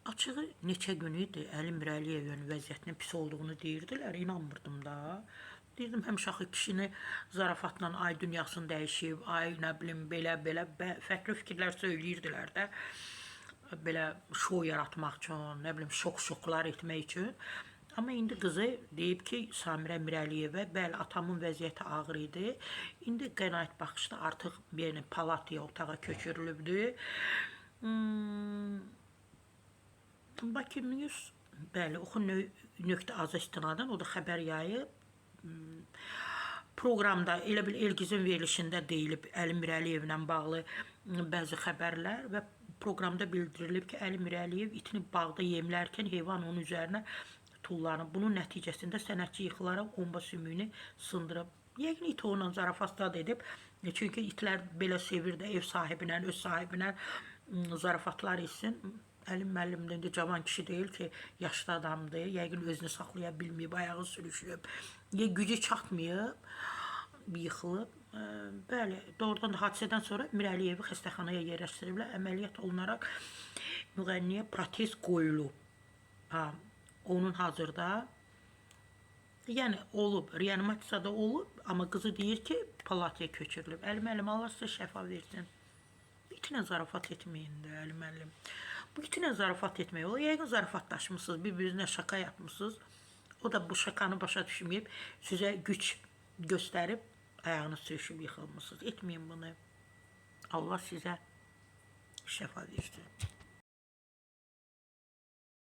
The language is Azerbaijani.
Açığı neçə gün idi Əli Mirəliyevin vəziyyətinin pis olduğunu deyirdilər, inanmırdım da. Deyirdim həmişə axı kişini zarafatla ay dünyasını dəyişib, ay nə bilim belə fərqli fikirlər söyləyirdilər də. Belə şou yaratmaq üçün, nə bilim şoklar etmək üçün. Amma indi qızı deyib ki, Samirə Mirəliyevə, bəli, atamın vəziyyəti ağır idi. İndi qənaət baxışda artıq bir palataya, otağa köçürülübdü. Bakı News, bəli, oxu .az istinadən, o da xəbər yayıb. Proqramda elə bil Elgizin verilişində deyilib Əli Mirəliyevlə bağlı bəzi xəbərlər və proqramda bildirilib ki, Əli Mirəliyev itini bağda yemlərkən heyvan onun üzərinə tullanıb. Bunun nəticəsində sənətçi yıxılaraq bomba sümüyünü sındırıb. Yəqin it onunla zarafat edib. Çünki itlər belə sevir də ev sahibinə, öz sahibinə zarafatlar etsin. Əli müəllim də cavan kişi deyil ki, yaşlı adamdır. Yəqin özünü saxlaya bilməyib, ayağı sürüşüb. Gücü çatmayıb, yıxılıb. Bəli, doğrudan da hadisədən sonra Mirəliyevi xəstəxanaya yerləşdiriblər. Əməliyyat olunaraq müğənniyə protez qoyulub. Onun hazırda, yəni olub, reanimasiyada olub, amma qızı deyir ki, palataya köçürülüb. Əli müəllim, Allah sizə şəfa versin. İtinə zarafat etməyin də, Əli müəllim. Bu itinə zarafat etmək olur. Yəqin zarafatlaşmışsınız, bir-birinə şaka yapmışsınız. O da bu şakanı başa düşməyib, sizə güc göstərib, ayağını sürüşüb yıxılmışsınız. Etməyin bunu. Allah sizə şəfa versin.